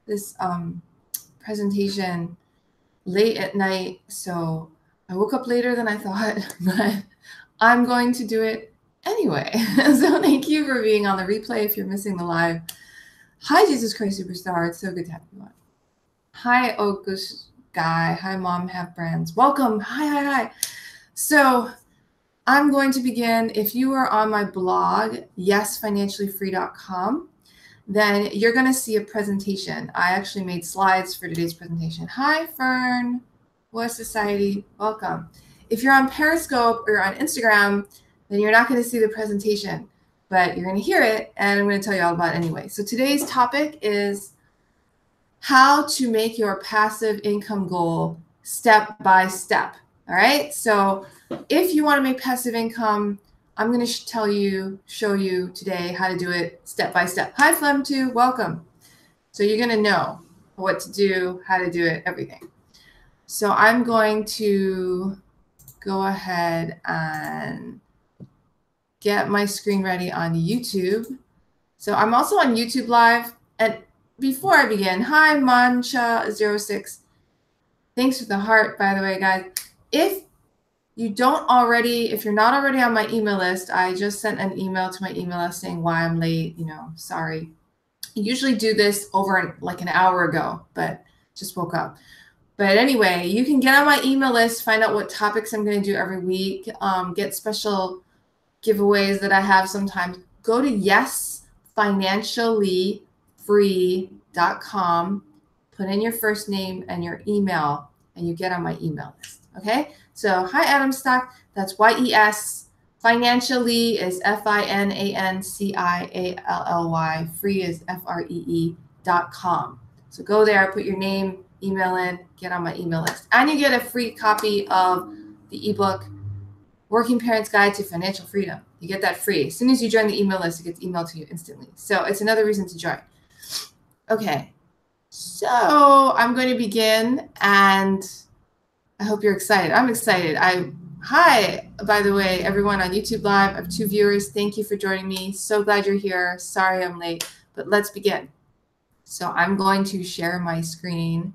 this presentation late at night, so I woke up later than I thought, but I'm going to do it anyway. So thank you for being on the replay if you're missing the live. Hi, Jesus Christ Superstar. It's so good to have you on. Hi, Okus Guy. Hi, Mom Have Brands. Welcome. Hi. So I'm going to begin. If you are on my blog, yesfinanciallyfree.com, then you're going to see a presentation. I actually made slides for today's presentation. Hi, Fern. What Society? Welcome. If you're on Periscope or on Instagram, then you're not going to see the presentation, but you're going to hear it, and I'm going to tell you all about it anyway. So today's topic is how to make your passive income goal step by step. All right. So if you want to make passive income, I'm going to show you today how to do it step by step. Hi, Flem2, welcome. So you're going to know what to do, how to do it, everything. So I'm going to go ahead and get my screen ready on YouTube. So I'm also on YouTube Live. And before I begin, hi, Mancha06. Thanks for the heart, by the way, guys. If you're not already on my email list, I just sent an email to my email list saying why I'm late, sorry. I usually do this over like an hour ago, but just woke up. But anyway, you can get on my email list, find out what topics I'm going to do every week, get special giveaways that I have sometimes. Go to yesfinanciallyfree.com, put in your first name and your email, and you get on my email list. Okay? So, hi, Adam Stock. That's YES. Financially is FINANCIALLY. Free is FREE.com. So go there, put your name, email in, get on my email list. And you get a free copy of the ebook, Working Parents Guide to Financial Freedom. You get that free. As soon as you join the email list, it gets emailed to you instantly. So it's another reason to join. Okay. So I'm going to begin, and I hope you're excited. I'm excited. Hi, by the way, everyone on YouTube Live. I have 2 viewers. Thank you for joining me. So glad you're here. Sorry I'm late, but let's begin. So I'm going to share my screen.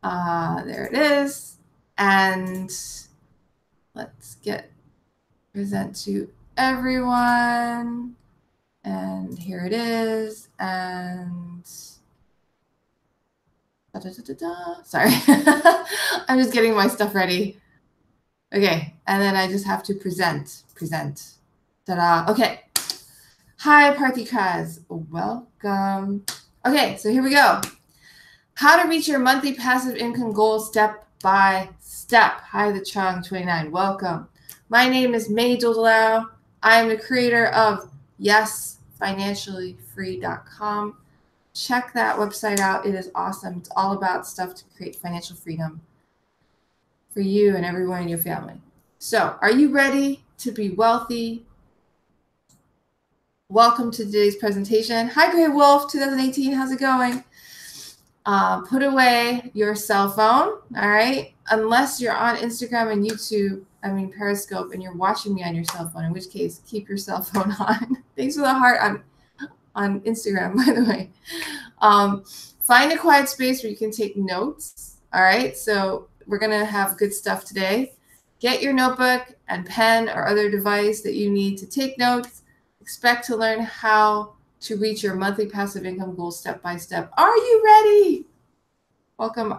There it is. And let's present to everyone. And here it is. And sorry, I'm just getting my stuff ready. Okay, and then I just have to present. Ta-da. Okay. Hi, Parthi Kaz. Welcome. Okay, so here we go. How to reach your monthly passive income goal step by step. Hi, the Chung 29. Welcome. My name is May Doldalao. I am the creator of yesfinanciallyfree.com. Check that website out. It is awesome. It's all about stuff to create financial freedom for you and everyone in your family. So, are you ready to be wealthy? Welcome to today's presentation. Hi, Gray Wolf 2018. How's it going? Put away your cell phone, all right? Unless you're on Instagram and YouTube, Periscope, and you're watching me on your cell phone, in which case, keep your cell phone on. Thanks for the heart on Instagram, by the way. Find a quiet space where you can take notes, all right? So we're going to have good stuff today. Get your notebook and pen or other device that you need to take notes. Expect to learn how to reach your monthly passive income goal step by step. Are you ready? Welcome,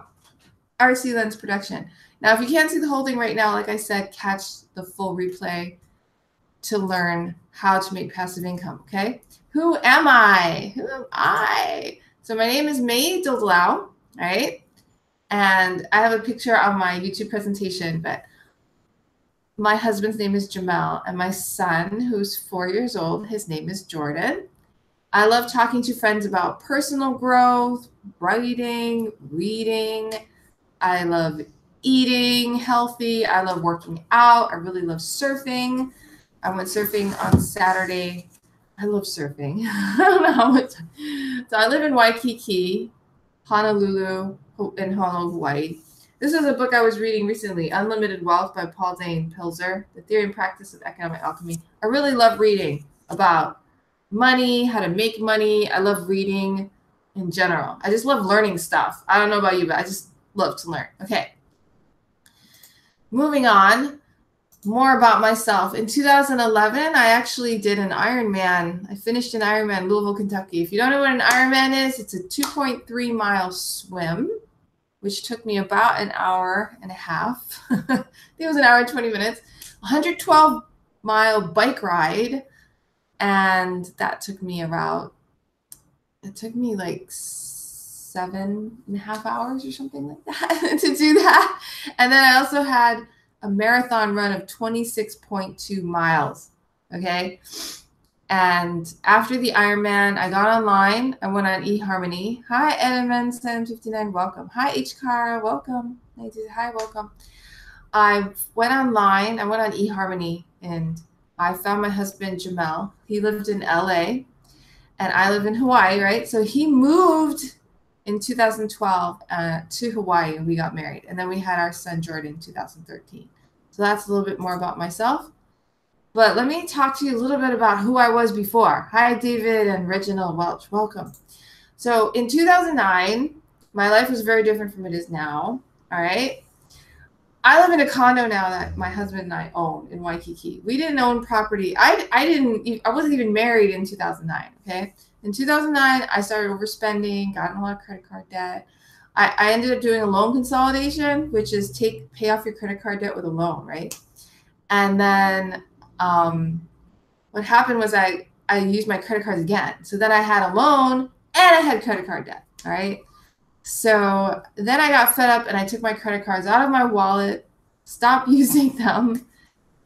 RC Lens Production. Now, if you can't see the whole thing right now, like I said, catch the full replay to learn how to make passive income, okay? Who am I? So my name is May Doldalao, right? And I have a picture on my YouTube presentation, but my husband's name is Jamel, and my son, who's 4 years old, his name is Jordan. I love talking to friends about personal growth, writing, reading. I love eating healthy. I love working out. I really love surfing. I went surfing on Saturday. I love surfing. I don't know how much. So I live in Waikiki, Honolulu, in Honolulu, Hawaii. This is a book I was reading recently, Unlimited Wealth by Paul Dane Pilzer, The Theory and Practice of Economic Alchemy. I really love reading about money, how to make money. I love reading in general. I just love learning stuff. I don't know about you, but I just love to learn. Okay. Moving on, more about myself. In 2011, I actually did an Ironman. I finished an Ironman, Louisville, Kentucky. If you don't know what an Ironman is, it's a 2.3 mile swim, which took me about an hour and a half. I think it was an hour and 20 minutes. 112-mile bike ride. And that took me like 7.5 hours or something like that to do that. And then I also had a marathon run of 26.2 miles. Okay. And after the Ironman, I got online. I went on eHarmony. Hi, Edelman759, welcome. Hi, HCAR, welcome. Hi, welcome. I went online. I went on eHarmony and I found my husband, Jamel. He lived in LA and I live in Hawaii, right? So he moved in 2012 to Hawaii and we got married. And then we had our son, Jordan, in 2013. So that's a little bit more about myself. But let me talk to you a little bit about who I was before. Hi, David and Reginald Welch. Welcome. So in 2009, my life was very different from it is now. All right. I live in a condo now that my husband and I own in Waikiki. We didn't own property. I wasn't even married in 2009. Okay. In 2009, I started overspending, got in a lot of credit card debt. I ended up doing a loan consolidation, which is pay off your credit card debt with a loan, right? And then what happened was I used my credit cards again. So then I had a loan and I had credit card debt, all right? So then I got fed up and I took my credit cards out of my wallet, stopped using them.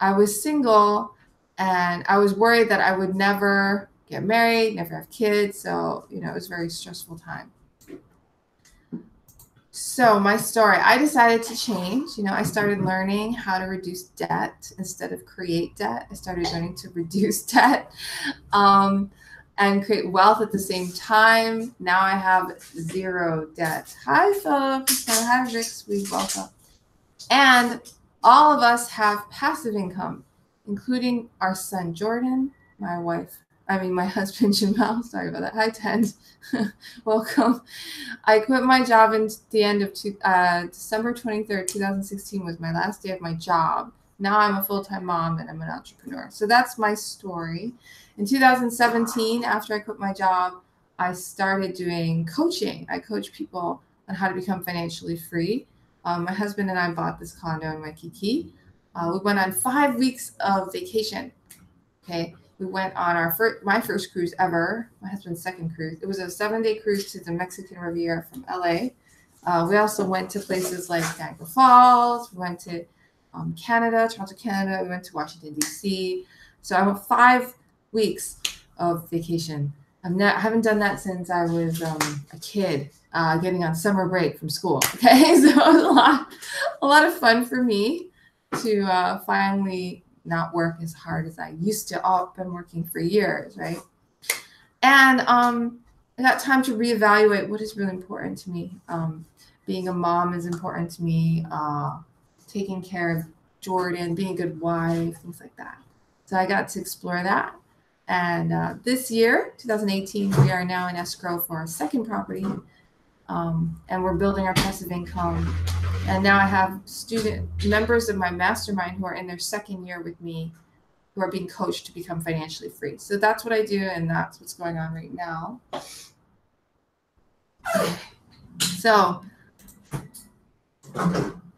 I was single and I was worried that I would never get married, never have kids. So, it was a very stressful time. So my story, I decided to change. I started learning how to reduce debt instead of create debt. I started learning to reduce debt and create wealth at the same time. Now I have zero debt. Hi, Philip. Hi, Rick. We welcome. And all of us have passive income, including our son, Jordan, my husband, Jamel. Sorry about that. Hi, Ted. Welcome. I quit my job in the end of December 23rd, 2016 was my last day of my job. Now I'm a full-time mom and I'm an entrepreneur. So that's my story. In 2017, after I quit my job, I started doing coaching. I coach people on how to become financially free. My husband and I bought this condo in Waikiki. We went on 5 weeks of vacation. Okay. We went on my first cruise ever, my husband's second cruise. It was a 7-day cruise to the Mexican Riviera from LA. We also went to places like Niagara Falls. We went to Canada, Toronto, Canada. We went to Washington, D.C. So I went 5 weeks of vacation. I haven't done that since I was a kid, getting on summer break from school. Okay, so it was a lot of fun for me to finally not work as hard as I used to. I've been working for years, right? And I got time to reevaluate what is really important to me. Being a mom is important to me. Taking care of Jordan, being a good wife, things like that. So I got to explore that. And this year, 2018, we are now in escrow for our second property. And we're building our passive income. And now I have members of my mastermind who are in their second year with me, who are being coached to become financially free. So that's what I do, and that's what's going on right now. So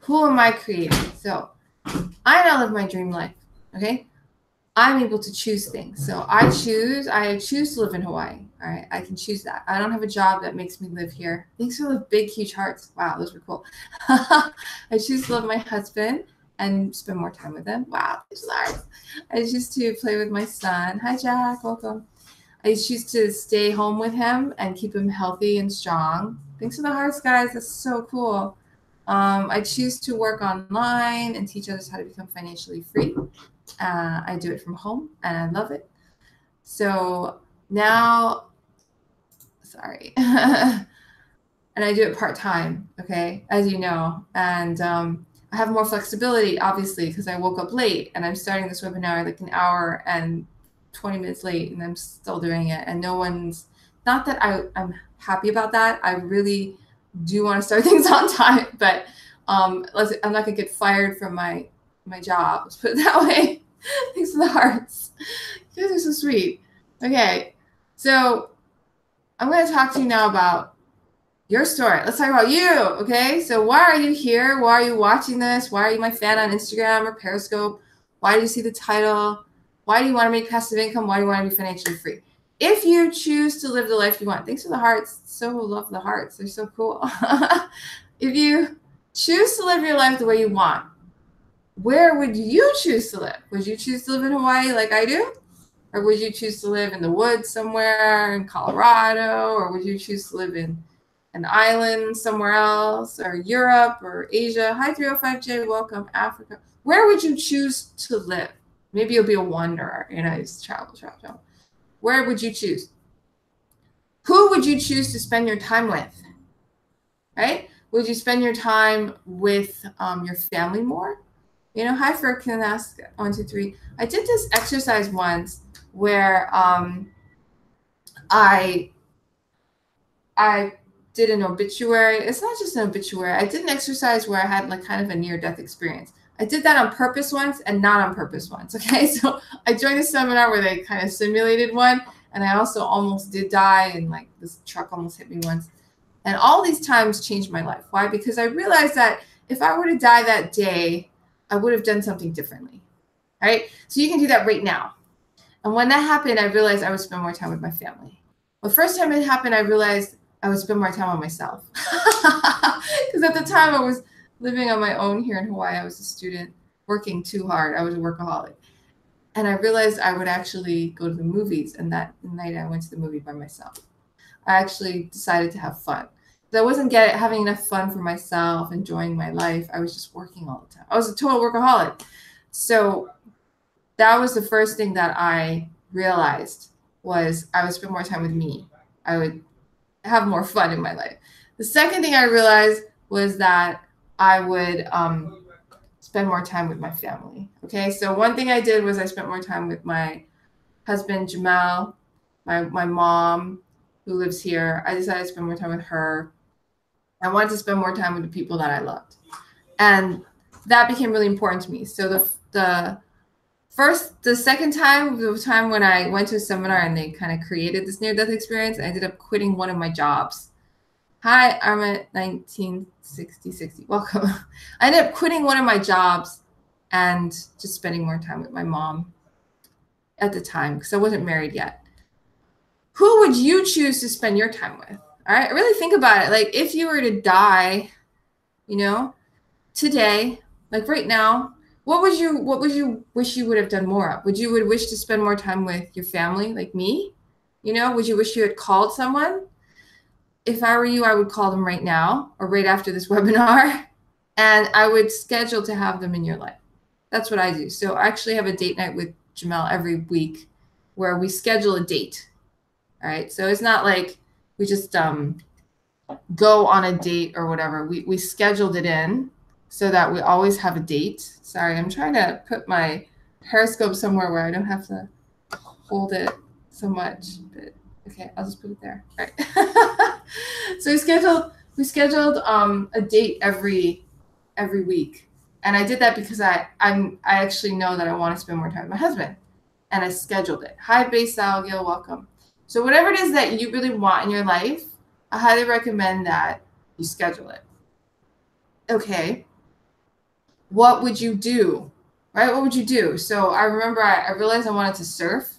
who am I creating? So I now live my dream life, okay? I'm able to choose things. So I choose to live in Hawaii. All right. I can choose that. I don't have a job that makes me live here. Thanks for the big, huge hearts. Wow, those were cool. I choose to love my husband and spend more time with him. Wow, those hearts. I choose to play with my son. Hi, Jack. Welcome. I choose to stay home with him and keep him healthy and strong. Thanks for the hearts, guys. That's so cool. I choose to work online and teach others how to become financially free. I do it from home and I love it. So now, sorry, and I do it part-time, okay, as you know, and I have more flexibility, obviously, because I woke up late and I'm starting this webinar like an hour and 20 minutes late and I'm still doing it, and not Not that I'm happy about that. I really do want to start things on time, but I'm not gonna get fired from my job. Let's put it that way. Thanks for the hearts. You guys are so sweet. Okay, so I'm gonna talk to you now about your story. Let's talk about you. Okay, so why are you here? Why are you watching this? Why are you my fan on Instagram or Periscope? Why do you see the title? Why do you want to make passive income? Why do you want to be financially free? If you choose to live the life you want, thanks for the hearts. So love the hearts. They're so cool. If you choose to live your life the way you want, where would you choose to live? Would you choose to live in Hawaii like I do? Or would you choose to live in the woods somewhere in Colorado? Or would you choose to live in an island somewhere else, or Europe or Asia? Hi, 305J, welcome, Africa. Where would you choose to live? Maybe you'll be a wanderer, you know, just travel. Where would you choose? Who would you choose to spend your time with, right? Would you spend your time with your family more? You know, hi, for can ask 1, 2, 3. I did this exercise once where I did an obituary. It's not just an obituary. I did an exercise where I had like kind of a near-death experience. I did that on purpose once and not on purpose once. Okay, so I joined a seminar where they kind of simulated one, and I also almost did die, and like this truck almost hit me once. And all these times changed my life. Why? Because I realized that if I were to die that day, I would have done something differently. Right? So you can do that right now. And when that happened, I realized I would spend more time with my family. The first time it happened, I realized I would spend more time on myself. Because at the time I was living on my own here in Hawaii. I was a student working too hard. I was a workaholic. And I realized I would actually go to the movies. And that night I went to the movie by myself. I actually decided to have fun. I wasn't having enough fun for myself, enjoying my life. I was just working all the time. I was a total workaholic. So that was the first thing that I realized, was I would spend more time with me. I would have more fun in my life. The second thing I realized was that I would spend more time with my family. Okay, so one thing I did was I spent more time with my husband, Jamal, my mom, who lives here. I decided to spend more time with her. I wanted to spend more time with the people that I loved. And that became really important to me. So the second time, the time when I went to a seminar and they kind of created this near-death experience, I ended up quitting one of my jobs. Hi, I'm at 1960. Welcome. I ended up quitting one of my jobs and just spending more time with my mom at the time, because I wasn't married yet. Who would you choose to spend your time with? All right, really think about it. Like, if you were to die, you know, today, like right now, what would you wish you would have done more of? Would you wish to spend more time with your family, like me? You know, would you wish you had called someone? If I were you, I would call them right now or right after this webinar, and I would schedule to have them in your life. That's what I do. So I actually have a date night with Jamal every week where we schedule a date. All right. So it's not like we just go on a date or whatever. We scheduled it in so that we always have a date. Sorry, I'm trying to put my Periscope somewhere where I don't have to hold it so much. But okay, I'll just put it there. All right. So we scheduled a date every week. And I did that because I actually know that I want to spend more time with my husband. And I scheduled it. Hi, Baysal, Gil, welcome. So whatever it is that you really want in your life, I highly recommend that you schedule it. Okay. What would you do? Right? What would you do? So I remember I realized I wanted to surf,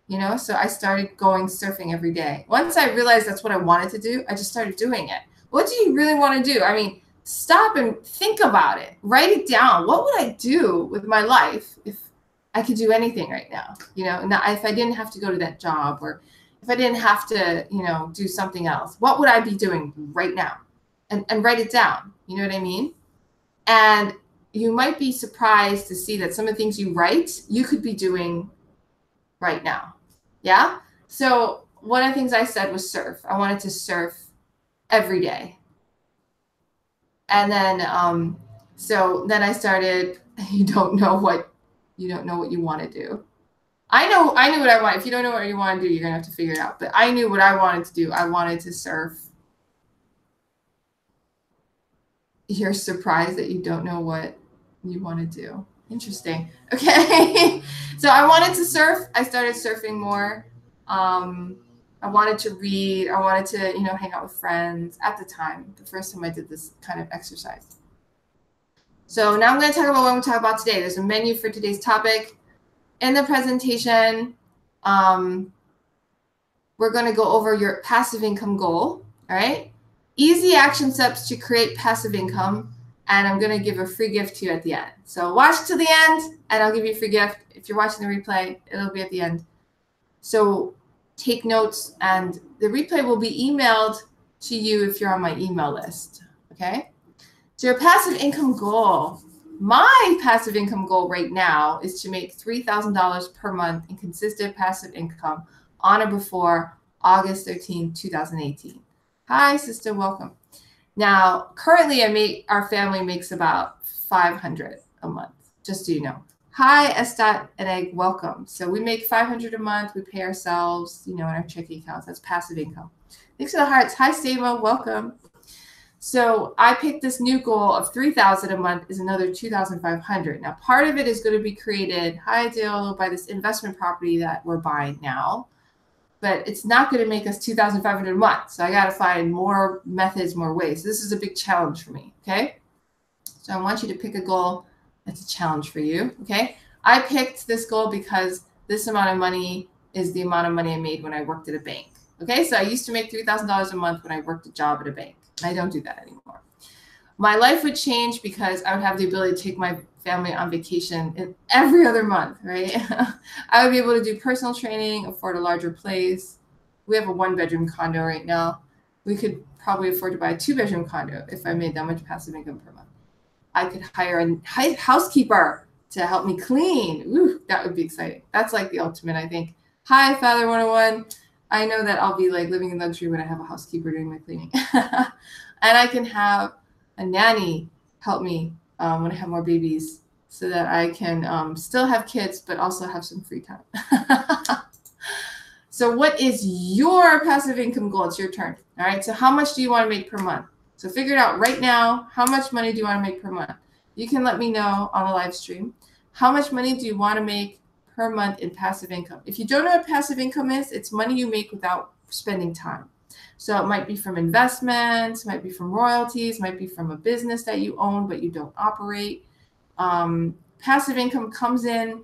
you know, so I started going surfing every day. Once I realized that's what I wanted to do, I just started doing it. What do you really want to do? I mean, stop and think about it. Write it down. What would I do with my life if I could do anything right now? You know, if I didn't have to go to that job, or if I didn't have to, you know, do something else, what would I be doing right now? And write it down. You know what I mean? And you might be surprised to see that some of the things you write, you could be doing right now. Yeah? So one of the things I said was surf. I wanted to surf every day. And then, so then I started, you don't know what you want to do. I knew what I want. If you don't know what you want to do, you're going to have to figure it out. But I knew what I wanted to do. I wanted to surf. You're surprised that you don't know what you want to do. Interesting. Okay. So I wanted to surf. I started surfing more. I wanted to read. I wanted to, hang out with friends at the time, the first time I did this kind of exercise. So now I'm going to talk about what I'm going to talk about today. There's a menu for today's topic. In the presentation, we're going to go over your passive income goal. All right. Easy action steps to create passive income. And I'm going to give a free gift to you at the end. So watch to the end, and I'll give you a free gift. If you're watching the replay, it'll be at the end. So take notes, and the replay will be emailed to you if you're on my email list. Okay? So your passive income goal. My passive income goal right now is to make $3,000 per month in consistent passive income on or before August 13, 2018. Hi, sister. Welcome. Now, currently, our family makes about $500 a month, just so you know. Hi, Estat and Egg, welcome. So we make $500 a month. We pay ourselves, in our checking accounts. That's passive income. Thanks for the hearts. Hi, Stava, welcome. So I picked this new goal of $3,000 a month is another $2,500. Now, part of it is going to be created, hi, Dale, by this investment property that we're buying now. But it's not going to make us $2,500 a month. So I got to find more methods, more ways. This is a big challenge for me, okay? So I want you to pick a goal that's a challenge for you, okay? I picked this goal because this amount of money is the amount of money I made when I worked at a bank, okay? So I used to make $3,000 a month when I worked a job at a bank. I don't do that anymore. My life would change because I would have the ability to take my family on vacation every other month, right? I would be able to do personal training, afford a larger place. We have a 1-bedroom condo right now. We could probably afford to buy a 2-bedroom condo if I made that much passive income per month. I could hire a housekeeper to help me clean. Ooh, that would be exciting. That's like the ultimate, I think. Hi, Father 101. I know that I'll be like living in luxury when I have a housekeeper doing my cleaning. And I can have a nanny help me when I have more babies so that I can still have kids, but also have some free time. So what is your passive income goal? It's your turn. All right. So how much do you want to make per month? So figure it out right now. How much money do you want to make per month? You can let me know on the live stream. How much money do you want to make per month in passive income? If you don't know what passive income is, it's money you make without spending time. So it might be from investments, might be from royalties, might be from a business that you own but you don't operate. Passive income comes in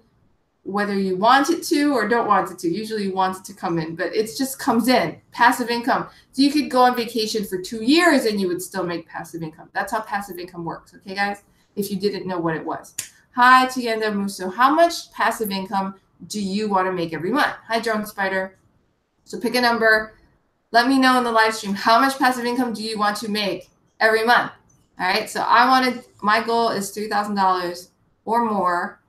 whether you want it to or don't want it to. Usually you want it to come in, but it just comes in. Passive income. So you could go on vacation for 2 years and you would still make passive income. That's how passive income works. Okay, guys? If you didn't know what it was. Hi, Tienda Muso. How much passive income do you want to make every month? Hi, Drone Spider. So pick a number. Let me know in the live stream, how much passive income do you want to make every month? All right. So my goal is $3,000 or more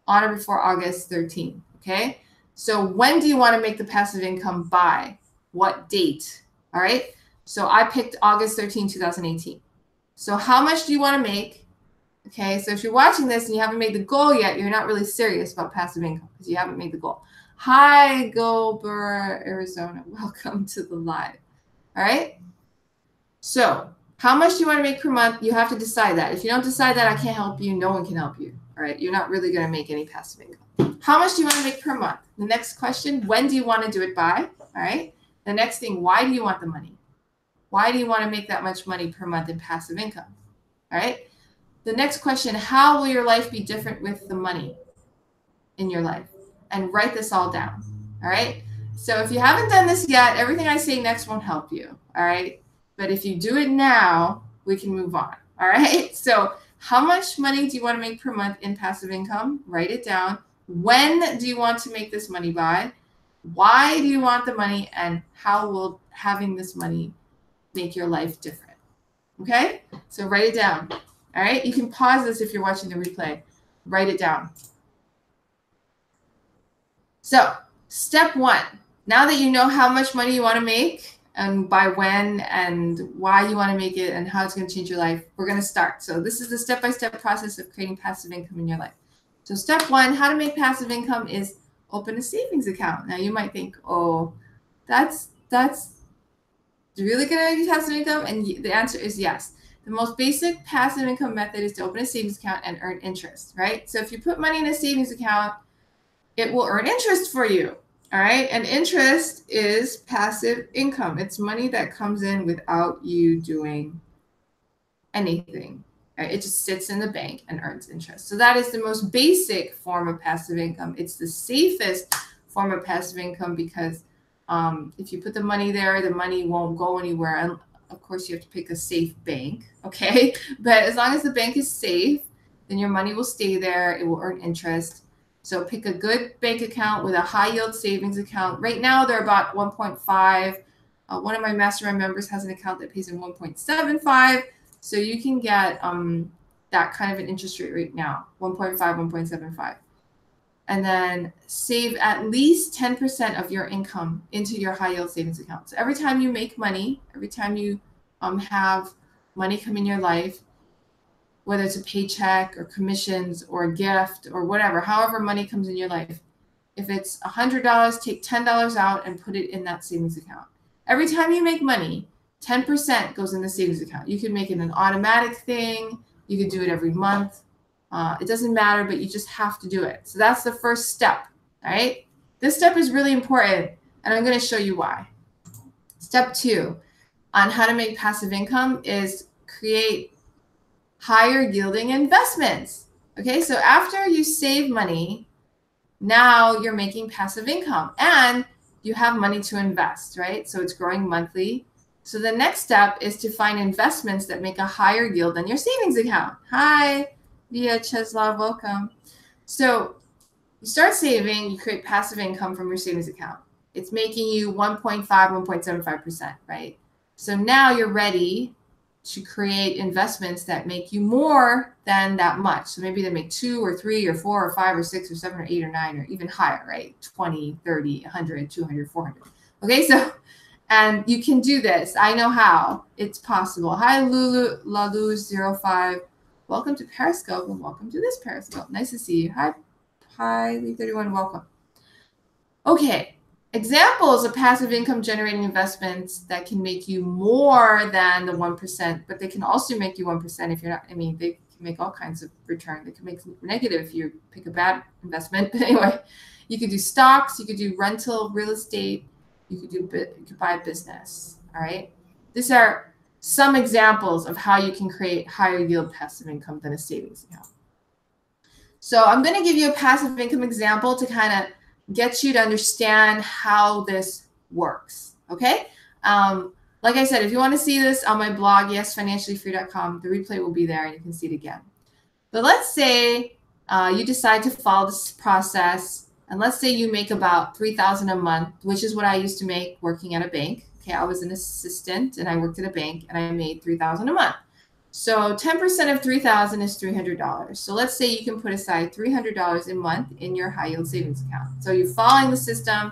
on or before August 13. Okay. So when do you want to make the passive income by? What date? All right. So I picked August 13, 2018. So how much do you want to make? Okay. So if you're watching this and you haven't made the goal yet, you're not really serious about passive income because you haven't made the goal. Hi, Gober, Arizona. Welcome to the live. All right. So how much do you want to make per month? You have to decide that. If you don't decide that, I can't help you. No one can help you. All right. You're not really going to make any passive income. How much do you want to make per month? The next question, when do you want to do it by? All right. The next thing, why do you want the money? Why do you want to make that much money per month in passive income? All right. The next question, how will your life be different with the money in your life? And write this all down. All right. So if you haven't done this yet, everything I say next won't help you. All right. But if you do it now, we can move on. All right. So how much money do you want to make per month in passive income? Write it down. When do you want to make this money by? Why do you want the money? And how will having this money make your life different? Okay. So write it down. All right. You can pause this if you're watching the replay. Write it down. So step 1, now that you know how much money you want to make and by when and why you want to make it and how it's going to change your life, we're going to start. So this is the step-by-step process of creating passive income in your life. So step 1, how to make passive income is open a savings account. Now you might think, oh, that's really going to make you passive income? And the answer is yes. The most basic passive income method is to open a savings account and earn interest, right? So if you put money in a savings account, it will earn interest for you, all right? And interest is passive income. It's money that comes in without you doing anything, right? It just sits in the bank and earns interest. So that is the most basic form of passive income. It's the safest form of passive income because if you put the money there, the money won't go anywhere. And of course, you have to pick a safe bank, okay? But as long as the bank is safe, then your money will stay there. It will earn interest. So pick a good bank account with a high yield savings account. Right now, they're about 1.5. One of my mastermind members has an account that pays in 1.75. So you can get that kind of an interest rate right now, 1.5, 1.75. And then save at least 10% of your income into your high yield savings account. So every time you make money, every time you have money come in your life, whether it's a paycheck or commissions or a gift or whatever, however money comes in your life, if it's $100, take $10 out and put it in that savings account. Every time you make money, 10% goes in the savings account. You can make it an automatic thing. You can do it every month. It doesn't matter, but you just have to do it. So that's the first step, all right? This step is really important, and I'm going to show you why. Step 2 on how to make passive income is create higher yielding investments. Okay, so after you save money, now you're making passive income, and you have money to invest, right? So it's growing monthly. So the next step is to find investments that make a higher yield than your savings account. Hi. Via Cheslav, welcome. So you start saving, you create passive income from your savings account. It's making you 1.5, 1.75%, right? So now you're ready to create investments that make you more than that much. So maybe they make 2 or 3 or 4 or 5 or 6 or 7 or 8 or 9 or even higher, right? 20, 30, 100, 200, 400. Okay, so, and you can do this. I know how. It's possible. Hi, Lulu, Lalu05. Welcome to Periscope and welcome to this Periscope. Nice to see you. Hi, Lee31, welcome. Okay, examples of passive income generating investments that can make you more than the 1%, but they can also make you 1% if you're not, I mean, they can make all kinds of return. They can make negative if you pick a bad investment. But anyway, you could do stocks, you could do rental, real estate, you could buy a business, all right? These are some examples of how you can create higher yield passive income than a savings account. So I'm going to give you a passive income example to kind of get you to understand how this works, okay? Like I said, if you want to see this on my blog, yesfinanciallyfree.com, the replay will be there and you can see it again. But let's say you decide to follow this process, and let's say you make about $3,000 a month, which is what I used to make working at a bank. Okay, I was an assistant and I worked at a bank and I made $3,000 a month. So 10% of $3,000 is $300. So let's say you can put aside $300 a month in your high yield savings account. So you're following the system.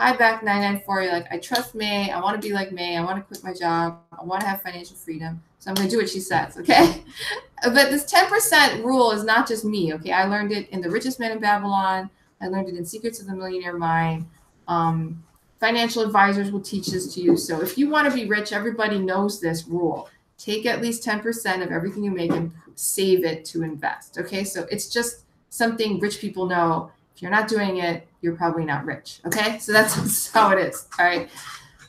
Hi, back 994. You're like, I trust May. I want to be like May. I want to quit my job. I want to have financial freedom. So I'm going to do what she says, okay? But this 10% rule is not just me, okay? I learned it in The Richest Man in Babylon. I learned it in Secrets of the Millionaire Mind. Financial advisors will teach this to you. So if you want to be rich, everybody knows this rule. Take at least 10% of everything you make and save it to invest. Okay, so it's just something rich people know. If you're not doing it, you're probably not rich. Okay, so that's how it is. All right.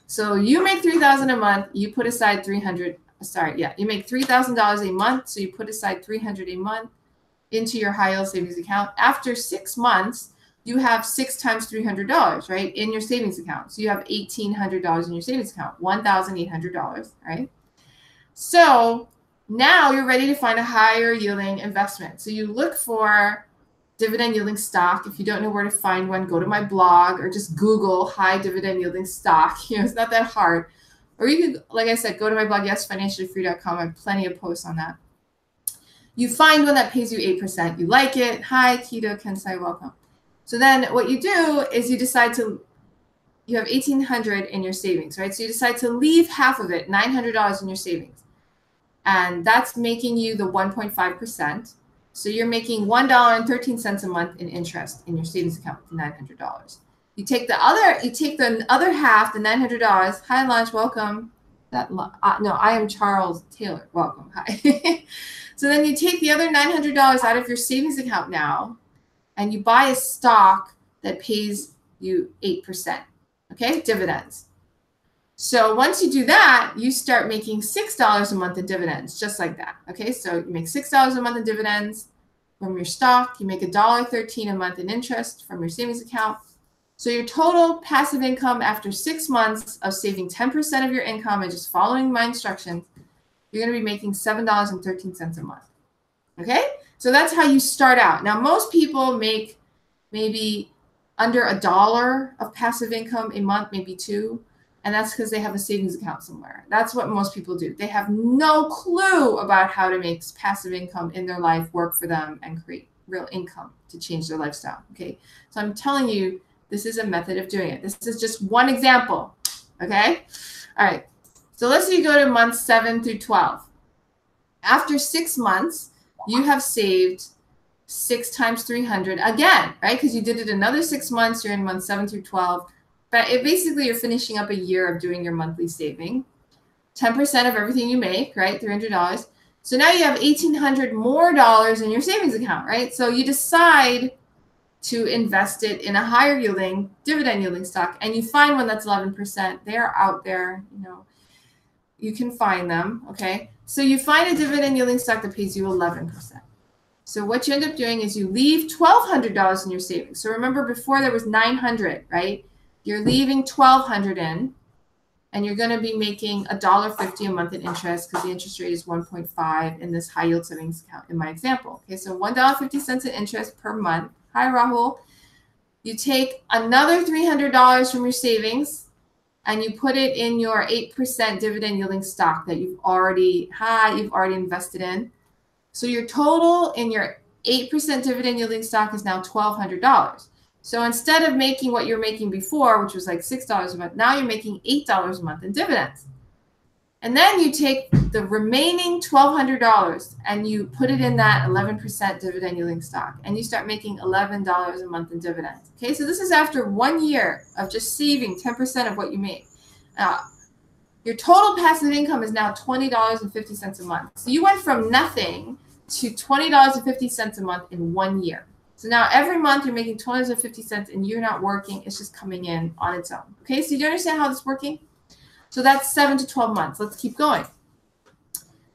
So you make $3,000 a month. You put aside $300. Sorry, yeah, you make $3,000 a month. So you put aside $300 a month into your high yield savings account. After 6 months, you have 6 times $300, right, in your savings account. So you have $1,800 in your savings account, $1,800, right? So now you're ready to find a higher yielding investment. So you look for dividend yielding stock. If you don't know where to find one, go to my blog or just Google high dividend yielding stock. You know, it's not that hard. Or you could, like I said, go to my blog, yesfinanciallyfree.com. I have plenty of posts on that. You find one that pays you 8%. You like it. Hi, Tito Kensai, welcome. So then what you do is you decide to, you have $1,800 in your savings, right? So you decide to leave half of it, $900 in your savings. And that's making you the 1.5%. So you're making $1.13 a month in interest in your savings account with $900. You take the other half, the $900. Hi, Lunch, welcome. No, I am Charles Taylor. Welcome. Hi. So then you take the other $900 out of your savings account now, and you buy a stock that pays you 8%. Okay, dividends. So once you do that, you start making $6 a month in dividends, just like that. Okay, so you make $6 a month in dividends from your stock. You make $1.13 a month in interest from your savings account. So your total passive income after 6 months of saving 10% of your income and just following my instructions, you're going to be making $7.13 a month. Okay, so that's how you start out. Now, most people make maybe under $1 of passive income a month, maybe $2. And that's because they have a savings account somewhere. That's what most people do. They have no clue about how to make passive income in their life work for them and create real income to change their lifestyle. Okay, so I'm telling you, this is a method of doing it. This is just one example. Okay, all right. So let's say you go to months 7 through 12. After 6 months, you have saved 6 times 300 again, right? Because you did it another 6 months. You're in months 7 through 12. But basically, you're finishing up a year of doing your monthly saving. 10% of everything you make, right? $300. So now you have $1,800 more in your savings account, right? So you decide to invest it in a higher yielding, dividend yielding stock, and you find one that's 11%. They are out there, you know, you can find them, okay? So you find a dividend yielding stock that pays you 11%. So what you end up doing is you leave $1,200 in your savings. So remember, before there was $900, right? You're leaving $1,200 in, and you're going to be making $1.50 a month in interest because the interest rate is 1.5 in this high yield savings account in my example. Okay, so $1.50 in interest per month. Hi, Rahul. You take another $300 from your savings, and you put it in your 8% dividend yielding stock that you've already invested in. So your total in your 8% dividend yielding stock is now $1,200. So instead of making what you're making before, which was like $6 a month, now you're making $8 a month in dividends. And then you take the remaining $1,200 and you put it in that 11% dividend yielding stock, and you start making $11 a month in dividends. Okay, so this is after 1 year of just saving 10% of what you make. Your total passive income is now $20.50 a month. So you went from nothing to $20.50 a month in 1 year. So now every month you're making $20.50 and you're not working. It's just coming in on its own. Okay, so do you understand how this is working? So that's 7 to 12 months. Let's keep going.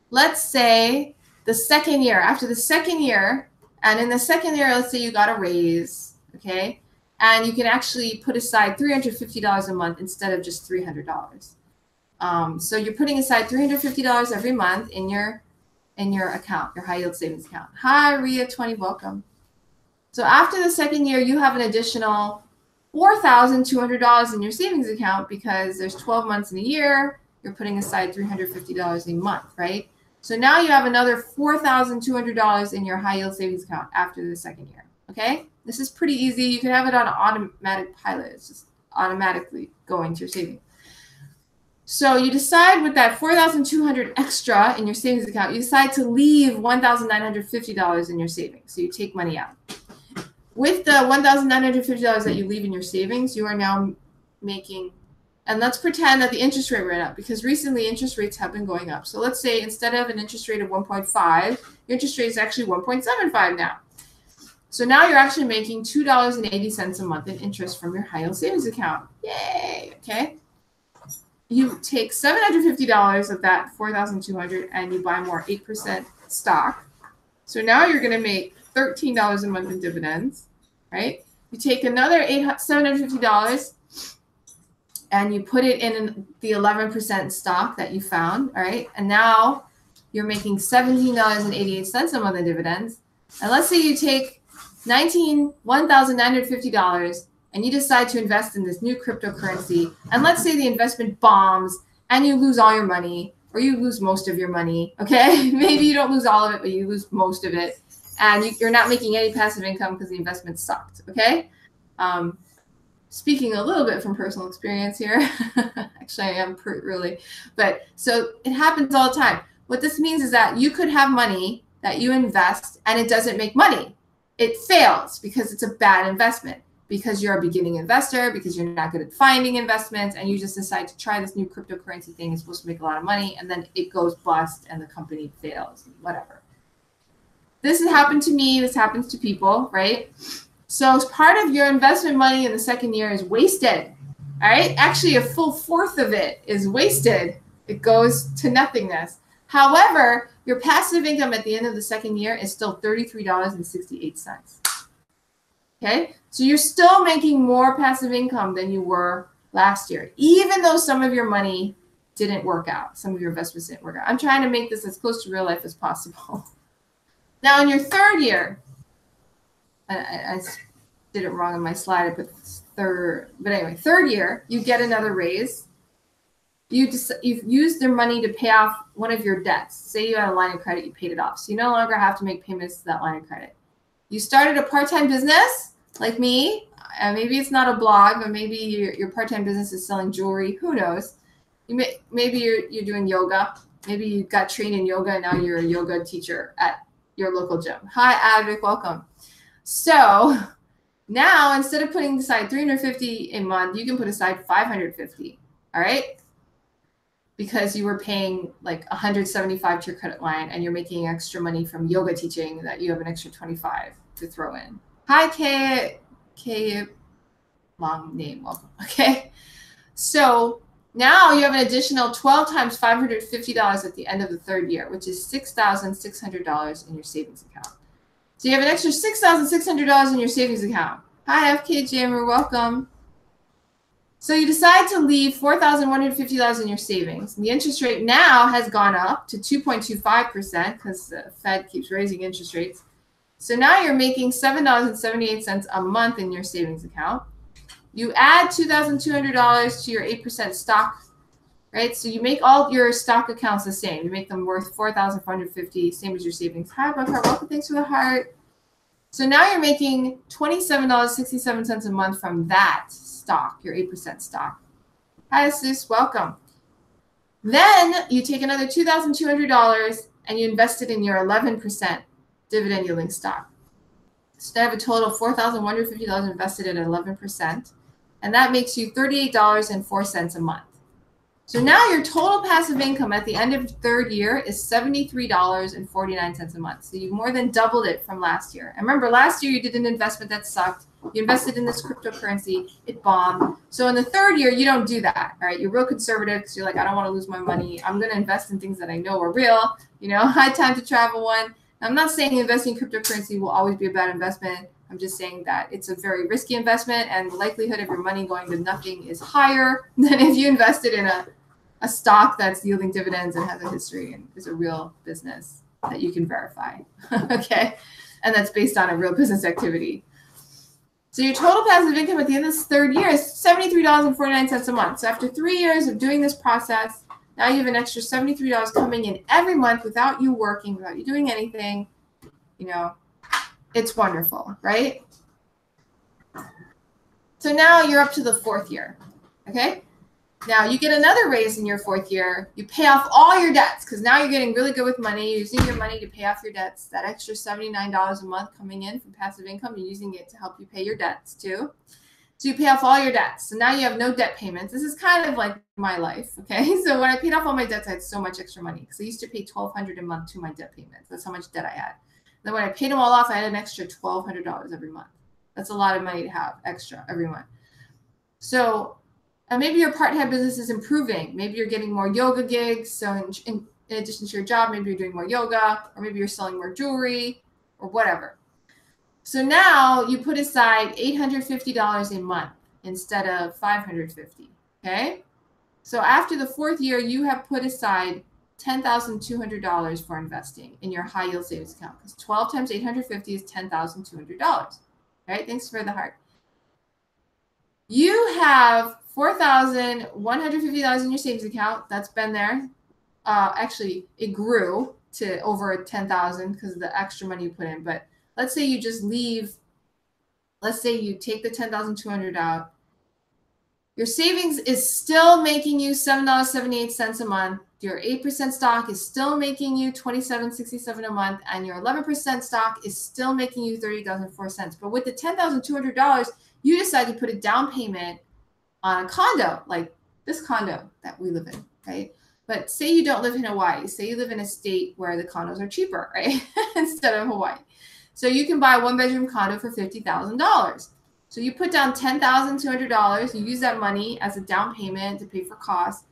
Let's say the second year, after the second year, and in the second year, let's say you got a raise, okay? And you can actually put aside $350 a month instead of just $300. So you're putting aside $350 every month in your account, your high yield savings account. Hi, Ria20, welcome. So after the second year, you have an additional $4,200 in your savings account because there's 12 months in a year. You're putting aside $350 a month, right? So now you have another $4,200 in your high yield savings account after the second year, okay? This is pretty easy. You can have it on automatic pilot. It's just automatically going to your savings. So you decide with that $4,200 extra in your savings account, you decide to leave $1,950 in your savings. So you take money out. With the $1,950 that you leave in your savings, you are now making, and let's pretend that the interest rate went up because recently interest rates have been going up. So let's say instead of an interest rate of 1.5, your interest rate is actually 1.75 now. So now you're actually making $2.80 a month in interest from your high yield savings account. Yay, okay? You take $750 of that $4,200 and you buy more 8% stock. So now you're going to make $13 a month in dividends, right? You take another $750 and you put it in the 11% stock that you found, all right? And now you're making $17.88 a month in dividends. And let's say you take $1,950 and you decide to invest in this new cryptocurrency. And let's say the investment bombs and you lose all your money, or you lose most of your money, okay? Maybe you don't lose all of it, but you lose most of it. And you're not making any passive income because the investment sucked, okay? Speaking a little bit from personal experience here. Actually, I am really. But so it happens all the time. What this means is that you could have money that you invest and it doesn't make money. It fails because it's a bad investment, because you're a beginning investor, because you're not good at finding investments, and you just decide to try this new cryptocurrency thing. It's supposed to make a lot of money, and then it goes bust and the company fails, whatever. This has happened to me. This happens to people, right? So part of your investment money in the second year is wasted, all right? Actually, a full fourth of it is wasted. It goes to nothingness. However, your passive income at the end of the second year is still $33.68. Okay, so you're still making more passive income than you were last year, even though some of your money didn't work out. Some of your investments didn't work out. I'm trying to make this as close to real life as possible. Now, in your third year, I did it wrong on my slide. I put third, but anyway, third year, you get another raise. You've used their money to pay off one of your debts. Say you had a line of credit, you paid it off. So you no longer have to make payments to that line of credit. You started a part-time business like me. Maybe it's not a blog, but maybe your part-time business is selling jewelry. Who knows? Maybe you're doing yoga. Maybe you got trained in yoga and now you're a yoga teacher at your local gym. Hi, Adric, welcome. So now instead of putting aside $350 a month, you can put aside $550. All right. Because you were paying like $175 to your credit line and you're making extra money from yoga teaching that you have an extra $25 to throw in. Hi, Kay, long name, welcome. Okay. So now you have an additional 12 times $550 at the end of the third year, which is $6,600 in your savings account. So you have an extra $6,600 in your savings account. Hi, FK Jammer, welcome. So you decide to leave $4,150 in your savings. And the interest rate now has gone up to 2.25% because the Fed keeps raising interest rates. So now you're making $7.78 a month in your savings account. You add $2,200 to your 8% stock, right? So you make all your stock accounts the same. You make them worth $4,450, same as your savings. Hi, Buck Heart, welcome. Thanks for the heart. So now you're making $27.67 a month from that stock, your 8% stock. Hi, sis, welcome. Then you take another $2,200 and you invest it in your 11% dividend yielding stock. So I have a total of $4,150 invested at 11%, and that makes you $38.04 a month. So now your total passive income at the end of the third year is $73.49 a month. So you more than doubled it from last year. And remember, last year you did an investment that sucked. You invested in this cryptocurrency, it bombed. So in the third year, you don't do that, all right? You're real conservative because you're like, I don't want to lose my money. I'm going to invest in things that I know are real. You know, high time to travel one. I'm not saying investing in cryptocurrency will always be a bad investment. I'm just saying that it's a very risky investment, and the likelihood of your money going to nothing is higher than if you invested in a stock that's yielding dividends and has a history and is a real business that you can verify, okay? And that's based on a real business activity. So your total passive income at the end of this third year is $73.49 a month. So after 3 years of doing this process, now you have an extra $73 coming in every month without you working, without you doing anything. You know, it's wonderful, right? So now you're up to the fourth year, okay? Now you get another raise in your fourth year. You pay off all your debts because now you're getting really good with money. You're using your money to pay off your debts. That extra $79 a month coming in from passive income, you're using it to help you pay your debts too. So you pay off all your debts. So now you have no debt payments. This is kind of like my life, okay? So when I paid off all my debts, I had so much extra money because I used to pay $1,200 a month to my debt payments. That's how much debt I had. Then when I paid them all off, I had an extra $1,200 every month. That's a lot of money to have extra every month. So maybe your part-time business is improving. Maybe you're getting more yoga gigs. So in addition to your job, maybe you're doing more yoga, or maybe you're selling more jewelry or whatever. So now you put aside $850 a month instead of $550, okay? So after the fourth year, you have put aside $10,200 for investing in your high yield savings account because 12 times 850 is $10,200, right? Thanks for the heart. You have $4,150 in your savings account. That's been there. Actually, it grew to over $10,000 because of the extra money you put in. But let's say you just leave. Let's say you take the $10,200 out. Your savings is still making you $7.78 a month. Your 8% stock is still making you $27.67 a month, and your 11% stock is still making you $30.04. But with the $10,200, you decide to put a down payment on a condo, like this condo that we live in, right? But say you don't live in Hawaii. Say you live in a state where the condos are cheaper, right? Instead of Hawaii. So you can buy a one-bedroom condo for $50,000. So you put down $10,200. You use that money as a down payment to pay for costs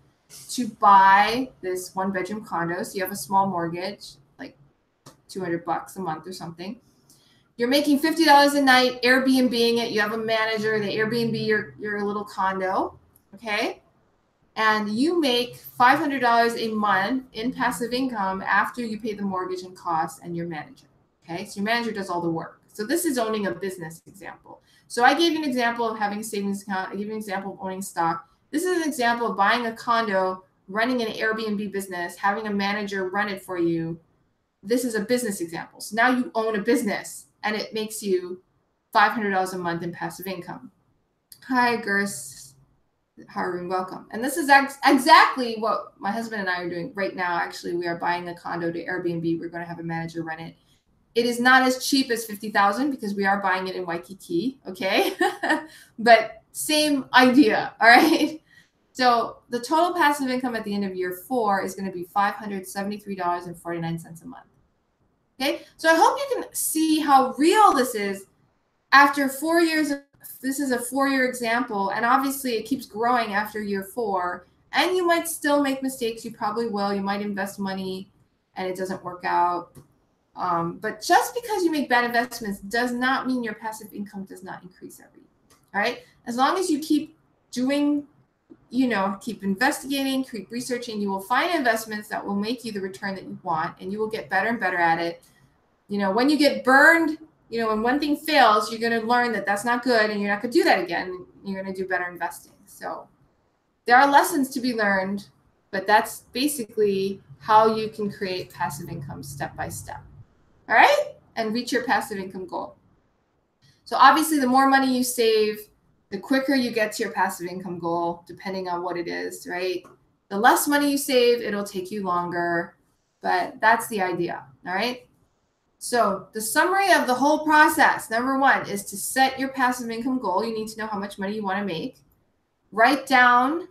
to buy this one-bedroom condo. So you have a small mortgage, like $200 a month or something. You're making $50 a night, Airbnb-ing it. You have a manager, they Airbnb your little condo, okay? And you make $500 a month in passive income after you pay the mortgage and costs and your manager, okay? So your manager does all the work. So this is owning a business example. So I gave you an example of having a savings account. I gave you an example of owning stock. This is an example of buying a condo, running an Airbnb business, having a manager run it for you. This is a business example. So now you own a business, and it makes you $500 a month in passive income. Hi, Gers. Harun, welcome. And this is exactly what my husband and I are doing right now. Actually, we are buying a condo to Airbnb. We're going to have a manager run it. It is not as cheap as $50,000 because we are buying it in Waikiki, okay? But same idea, all right? So the total passive income at the end of year 4 is going to be $573.49 a month. Okay, so I hope you can see how real this is after 4 years. This is a 4-year example, and obviously it keeps growing after year 4. And you might still make mistakes. You probably will. You might invest money and it doesn't work out. But just because you make bad investments does not mean your passive income does not increase every year. All right, as long as you keep doing, keep investigating, keep researching, you will find investments that will make you the return that you want, and you will get better and better at it. When you get burned, when one thing fails, you're going to learn that that's not good, and you're not going to do that again. You're going to do better investing. So there are lessons to be learned, but that's basically how you can create passive income step by step. All right, and reach your passive income goal. So obviously, the more money you save, the quicker you get to your passive income goal, depending on what it is, right? The less money you save, it'll take you longer, but that's the idea, all right? So the summary of the whole process, number 1, is to set your passive income goal. You need to know how much money you want to make. Write down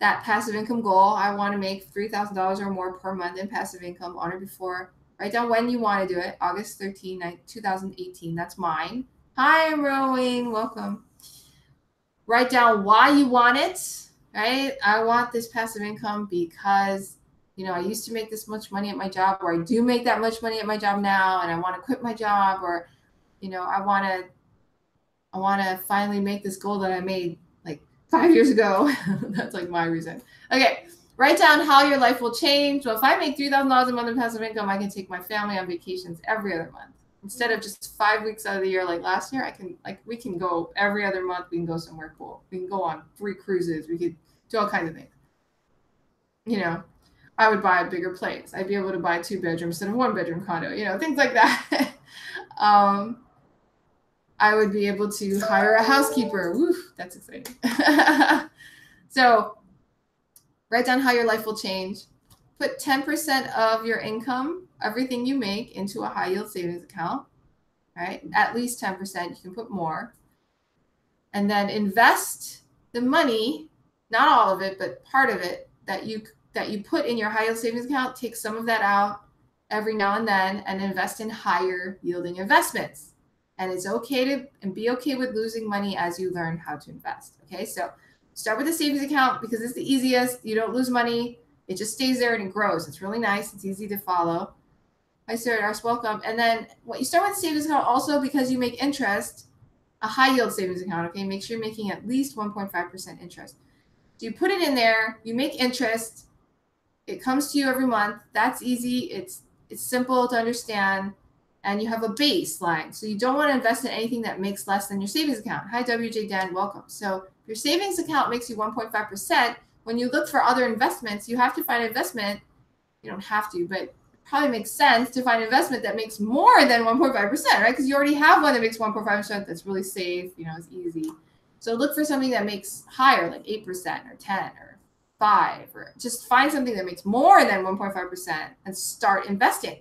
that passive income goal. I want to make $3,000 or more per month in passive income on or before. Write down when you want to do it, August 13, 2018. That's mine. Hi, Rowing. Welcome. Write down why you want it, right? I want this passive income because, I used to make this much money at my job, or I do make that much money at my job now, and I want to quit my job, or, I want to finally make this goal that I made like 5 years ago. That's like my reason. Okay. Write down how your life will change. Well, if I make $3,000 a month in passive income, I can take my family on vacations every other month. Instead of just 5 weeks out of the year like last year, we can go every other month. We can go somewhere cool. We can go on 3 cruises. We could do all kinds of things. I would buy a bigger place. I'd be able to buy 2 bedrooms instead of 1-bedroom condo, things like that. I would be able to hire a housekeeper. Woo, that's exciting. So write down how your life will change. Put 10% of your income, everything you make, into a high yield savings account, right? At least 10%. You can put more. And then invest the money, not all of it, but part of it that you put in your high yield savings account. Take some of that out every now and then and invest in higher yielding investments. And it's okay to be okay with losing money as you learn how to invest. Okay, so start with a savings account because it's the easiest. You don't lose money. It just stays there and it grows. It's really nice. It's easy to follow. Hi, Sarah Ars, welcome. And then you start with a savings account also because you make interest, a high yield savings account. Okay, make sure you're making at least 1.5% interest. So you put it in there, you make interest, it comes to you every month. That's easy. It's simple to understand, and you have a baseline. So you don't want to invest in anything that makes less than your savings account. Hi, WJ Dan, welcome. So if your savings account makes you 1.5%, when you look for other investments, you have to find an investment. You don't have to, but it probably makes sense to find an investment that makes more than 1.5%, right? Because you already have one that makes 1.5% that's really safe, it's easy. So look for something that makes higher, like 8% or 10 or 5, or just find something that makes more than 1.5% and start investing.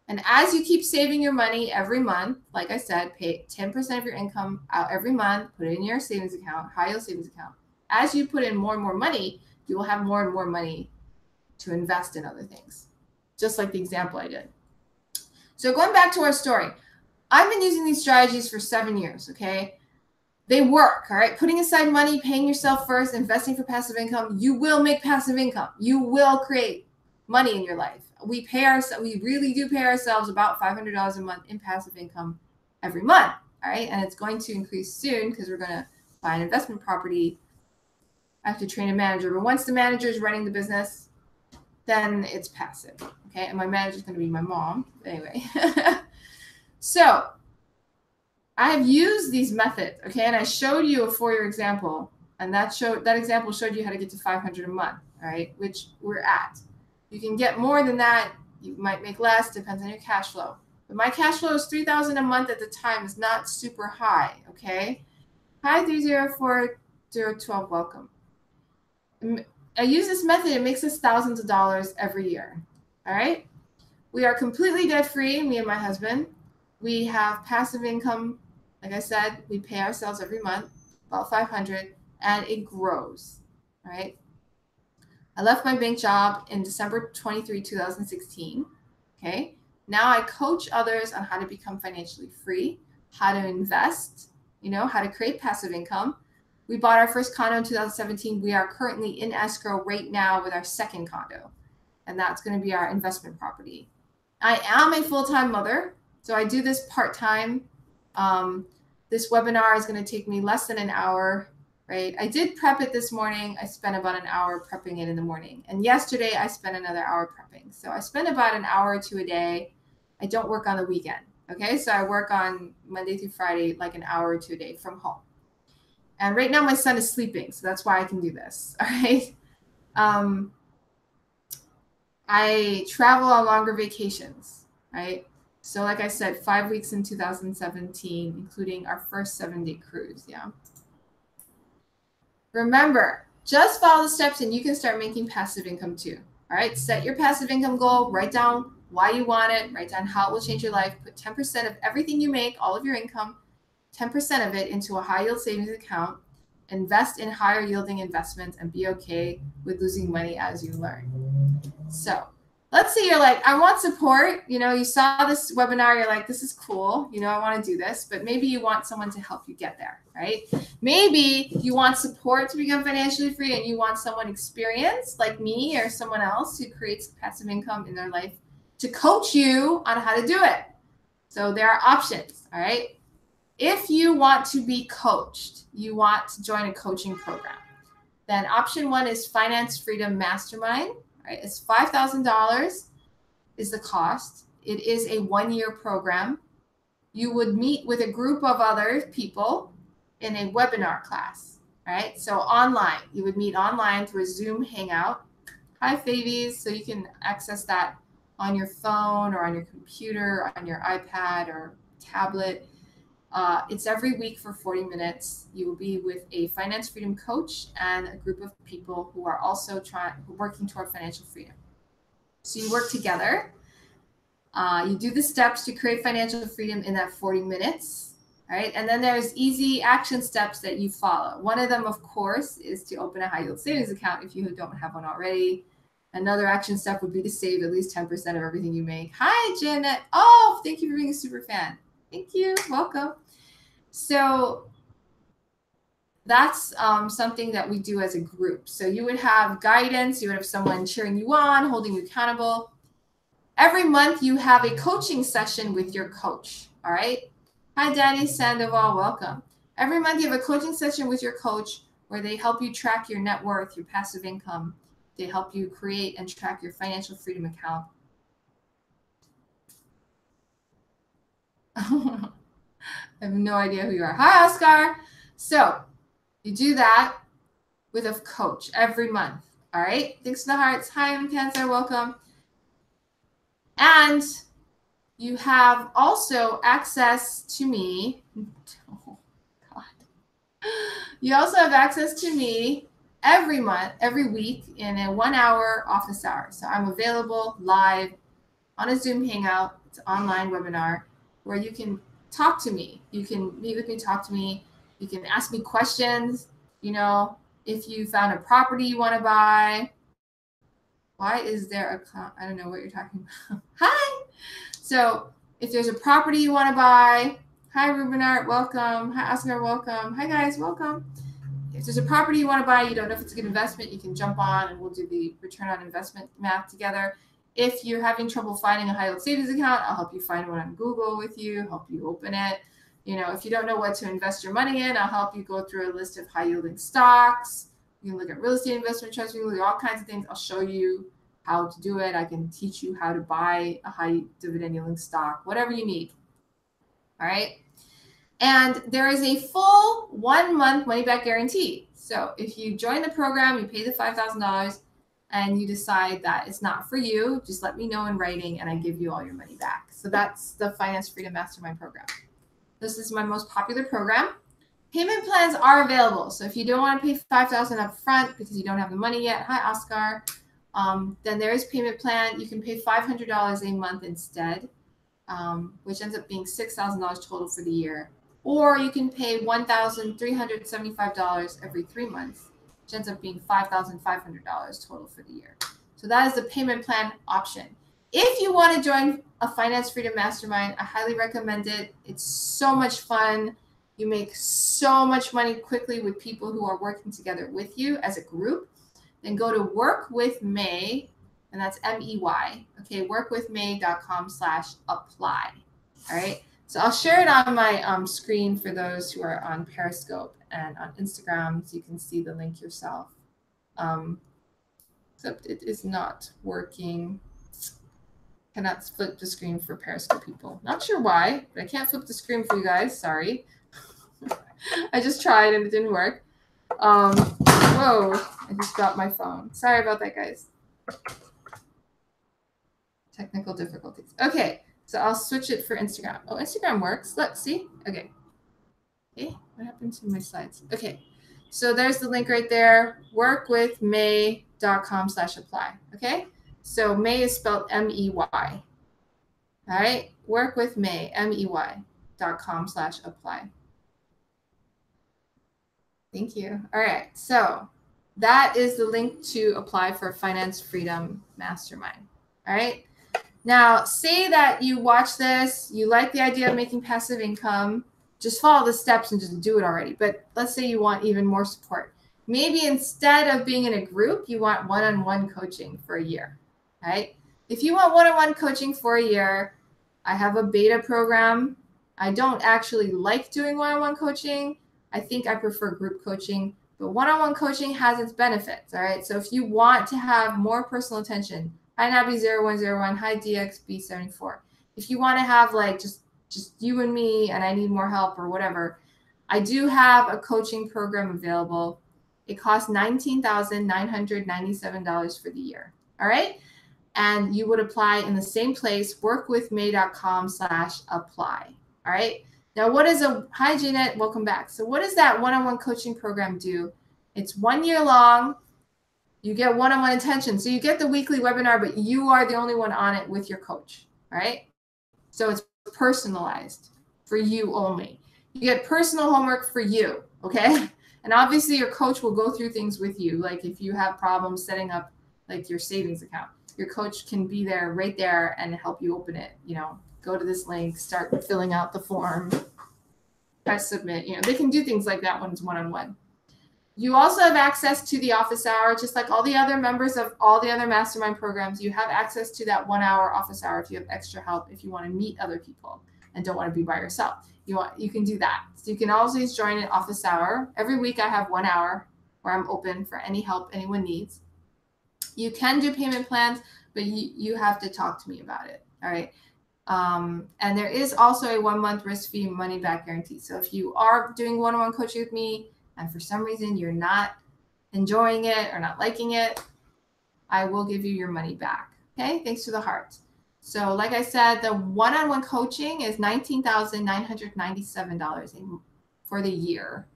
And as you keep saving your money every month, like I said, pay 10% of your income out every month, put it in your savings account, high yield savings account. As you put in more and more money, you will have more and more money to invest in other things, just like the example I did. So going back to our story, I've been using these strategies for 7 years, okay? They work, all right? Putting aside money, paying yourself first, investing for passive income, you will make passive income. You will create money in your life. We really do pay ourselves about $500 a month in passive income every month, all right? And it's going to increase soon because we're going to buy an investment property. I have to train a manager, but once the manager is running the business, then it's passive, okay? And my manager is going to be my mom, anyway. So I have used these methods, okay? And I showed you a 4-year example, and that example showed you how to get to $500 a month, all right? Which we're at. You can get more than that. You might make less, depends on your cash flow. But my cash flow is $3,000 a month at the time. Is not super high, okay? Hi, 304-012, welcome. I use this method. It makes us thousands of dollars every year, all right? We are completely debt-free, me and my husband. We have passive income. Like I said, we pay ourselves every month, about $500, and it grows, all right? I left my bank job in December 23, 2016, okay? Now I coach others on how to become financially free, how to invest, how to create passive income. We bought our first condo in 2017. We are currently in escrow right now with our second condo, and that's going to be our investment property. I am a full-time mother, so I do this part-time. This webinar is going to take me less than an hour, right? I did prep it this morning. I spent about an hour prepping it in the morning. And yesterday I spent another hour prepping. So I spend about an hour or 2 a day. I don't work on the weekend, okay? So I work on Monday through Friday, like an hour or 2 a day from home. And right now my son is sleeping, so that's why I can do this, all right? I travel on longer vacations, right? So like I said, 5 weeks in 2017, including our first 7-day cruise, yeah. Remember, just follow the steps and you can start making passive income too, all right? Set your passive income goal, write down why you want it, write down how it will change your life, put 10% of everything you make, all of your income, 10% of it into a high yield savings account, invest in higher yielding investments, and be okay with losing money as you learn. So let's say you're like, I want support. You saw this webinar, you're like, this is cool. I want to do this, but maybe you want someone to help you get there, right? Maybe you want support to become financially free and you want someone experienced like me or someone else who creates passive income in their life to coach you on how to do it. So there are options, all right? If you want to be coached, you want to join a coaching program, then option 1 is Finance Freedom Mastermind. Right? It's $5,000 is the cost. It is a 1-year program. You would meet with a group of other people in a webinar class, right? So online, you would meet online through a Zoom Hangout. Hi, Favies. So you can access that on your phone or on your computer, or on your iPad or tablet. It's every week for 40 minutes. You will be with a finance freedom coach and a group of people who are also working toward financial freedom. So you work together. You do the steps to create financial freedom in that 40 minutes, right? And then there's easy action steps that you follow. One of them, of course, is to open a high yield savings account if you don't have one already. Another action step would be to save at least 10% of everything you make. Hi, Janet. Oh, thank you for being a super fan. Thank you. Welcome. So that's something that we do as a group. So you would have guidance. You would have someone cheering you on, holding you accountable. Every month you have a coaching session with your coach. All right. Hi, Danny Sandoval. Welcome. Every month you have a coaching session with your coach where they help you track your net worth, your passive income. They help you create and track your financial freedom account. I have no idea who you are. Hi, Oscar. So you do that with a coach every month. All right. Thanks for the hearts. Hi, Cancer. Welcome. And you have also access to me. Oh, God. You also have access to me every month, every week in a 1-hour office hour. So I'm available live on a Zoom Hangout. It's an online webinar where you can talk to me. You can meet with me, talk to me. You can ask me questions. You know, if you found a property you want to buy. Why is there a, I don't know what you're talking about. Hi. So if there's a property you want to buy, hi, Rubenart, welcome. Hi, Oscar, welcome. Hi, guys, welcome. If there's a property you want to buy, you don't know if it's a good investment, you can jump on and we'll do the return on investment math together. If you're having trouble finding a high yield savings account, I'll help you find one on Google with you, help you open it. You know, if you don't know what to invest your money in, I'll help you go through a list of high yielding stocks. You can look at real estate investment trusts, you can look at all kinds of things. I'll show you how to do it. I can teach you how to buy a high dividend yielding stock, whatever you need. All right. And there is a full 1 month money back guarantee. So if you join the program, you pay the $5,000 and you decide that it's not for you, just let me know in writing and I give you all your money back. So that's the Finance Freedom Mastermind program. This is my most popular program. Payment plans are available. So if you don't want to pay $5,000 up front because you don't have the money yet, hi, Oscar, then there is payment plan. You can pay $500 a month instead, which ends up being $6,000 total for the year. Or you can pay $1,375 every 3 months, which ends up being $5,500 total for the year. So that is the payment plan option. If you want to join a Finance Freedom Mastermind, I highly recommend it. It's so much fun. You make so much money quickly with people who are working together with you as a group. Then go to Work with May, and that's M-E-Y. Okay, workwithmay.com/apply. All right. So I'll share it on my screen for those who are on Periscope and on Instagram, so you can see the link yourself. Except it is not working. Cannot flip the screen for Periscope people. Not sure why, but I can't flip the screen for you guys. Sorry. I just tried and it didn't work. Whoa, I just dropped my phone. Sorry about that, guys. Technical difficulties. Okay. So I'll switch it for Instagram. Oh, Instagram works. Let's see. Okay. Okay, what happened to my slides? Okay, so there's the link right there. Workwithmay.com/apply. Okay, so May is spelled M-E-Y. All right, workwithmay, MEY.com/apply. Thank you. All right, so that is the link to apply for Finance Freedom Mastermind. All right. Now, say that you watch this, you like the idea of making passive income, just follow the steps and just do it already. But let's say you want even more support. Maybe instead of being in a group, you want one-on-one coaching for a year, right? If you want one-on-one coaching for a year, I have a beta program. I don't actually like doing one-on-one coaching. I think I prefer group coaching, but one-on-one coaching has its benefits, all right? So if you want to have more personal attention, hi, Nabi0101. Hi, DXB74. If you want to have like just you and me and I need more help or whatever, I do have a coaching program available. It costs $19,997 for the year. All right. And you would apply in the same place, workwithmay.com/apply. All right. Now, hi, Jeanette. Welcome back. So what does that one-on-one coaching program do? It's 1 year long. You get one-on-one attention. So you get the weekly webinar, but you are the only one on it with your coach, all right? So it's personalized for you only. You get personal homework for you, okay? And obviously your coach will go through things with you. Like if you have problems setting up like your savings account, your coach can be there right there and help you open it. You know, go to this link, start filling out the form, press submit. You know, they can do things like that when it's one-on-one. You also have access to the office hour, just like all the other members of all the other mastermind programs. You have access to that 1 hour office hour if you have extra help, if you want to meet other people and don't want to be by yourself. You can do that. So you can always join an office hour. Every week I have 1 hour where I'm open for any help anyone needs. You can do payment plans, but you have to talk to me about it. All right. And there is also a 1 month risk-free money back guarantee. So if you are doing one-on-one coaching with me, and for some reason you're not enjoying it or not liking it, I will give you your money back. Okay, thanks to the heart. So like I said, the one-on-one coaching is $19,997 for the year.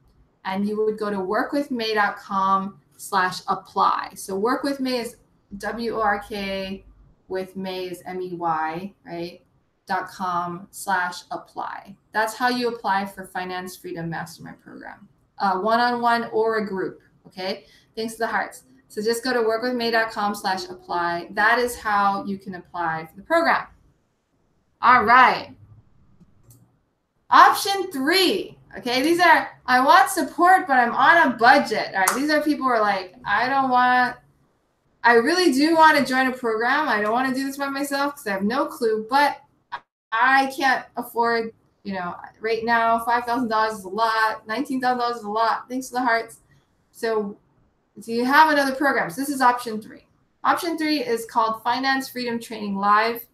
And you would go to workwithmay.com work.com/apply. So work with May is WORK with May is MEY, right? .com/apply. That's how you apply for Finance Freedom Mastermind Program. One-on-one or a group, okay? Thanks to the hearts. So just go to workwithmay.com/apply. That is how you can apply for the program. All right. Option 3. Okay, these are, I want support, but I'm on a budget. All right, these are people who are like, I really do want to join a program. I don't want to do this by myself because I have no clue, but I can't afford, right now, $5,000 is a lot, $19,000 is a lot. Thanks to the hearts. So you have another program. So this is option 3. Option 3 is called Finance Freedom Training Live,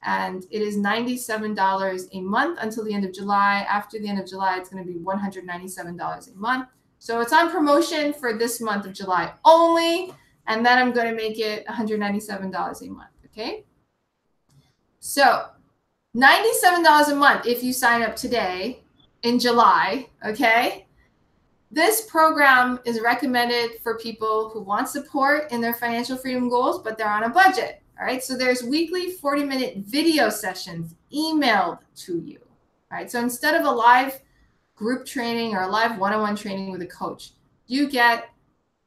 and it is $97 a month until the end of July. After the end of July, it's going to be $197 a month. So it's on promotion for this month of July only, and then I'm going to make it $197 a month, okay? So $97 a month if you sign up today in July, okay? This program is recommended for people who want support in their financial freedom goals, but they're on a budget, all right? So there's weekly 40-minute video sessions emailed to you, all right? So instead of a live group training or a live one-on-one training with a coach, you get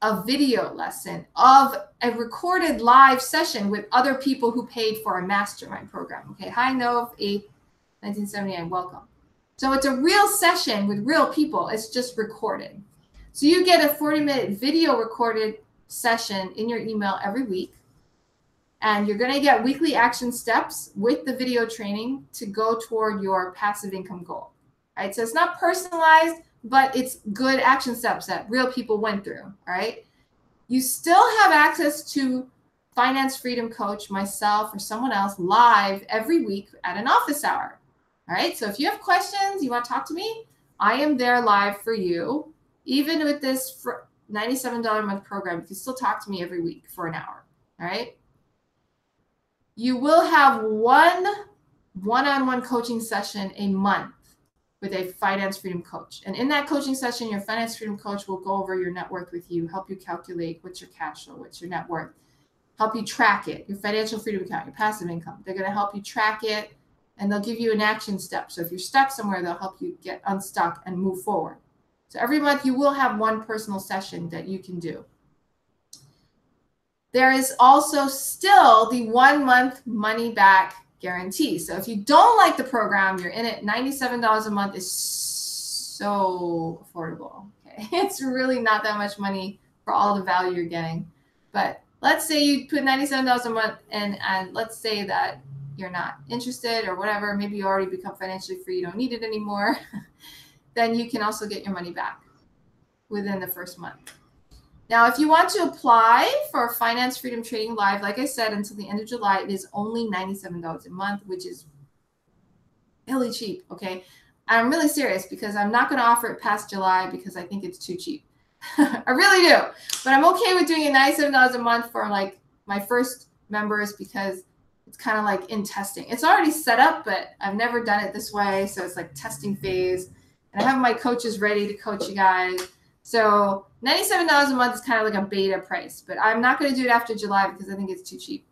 a video lesson of a recorded live session with other people who paid for a mastermind program. Okay, hi Nov 8 1979, welcome. So it's a real session with real people. It's just recorded. So you get a 40-minute video recorded session in your email every week, and you're going to get weekly action steps with the video training to go toward your passive income goal. All right, so it's not personalized, but it's good action steps that real people went through, all right? You still have access to Finance Freedom Coach, myself, or someone else live every week at an office hour, all right? So if you have questions, you want to talk to me, I am there live for you. Even with this $97 a month program, you can still talk to me every week for an hour, all right? You will have one-on-one coaching session a month with a finance freedom coach. And in that coaching session, your finance freedom coach will go over your net worth with you, help you calculate what's your cash flow, what's your net worth, help you track it, your financial freedom account, your passive income. They're going to help you track it, and they'll give you an action step. So if you're stuck somewhere, they'll help you get unstuck and move forward. So every month you will have one personal session that you can do. There is also still the 1-month money back guarantee. So if you don't like the program, you're in it, $97 a month is so affordable. Okay, it's really not that much money for all the value you're getting. But let's say you put $97 a month in, and let's say that you're not interested or whatever, maybe you already become financially free, you don't need it anymore, then you can also get your money back within the first month. Now, if you want to apply for Finance Freedom Training Live, like I said, until the end of July, it is only $97 a month, which is really cheap, okay? I'm really serious because I'm not going to offer it past July because I think it's too cheap. I really do. But I'm okay with doing it $97 a month for like my first members because it's kind of like in testing. It's already set up, but I've never done it this way. So it's like testing phase. And I have my coaches ready to coach you guys. So $97 a month is kind of like a beta price, but I'm not going to do it after July because I think it's too cheap.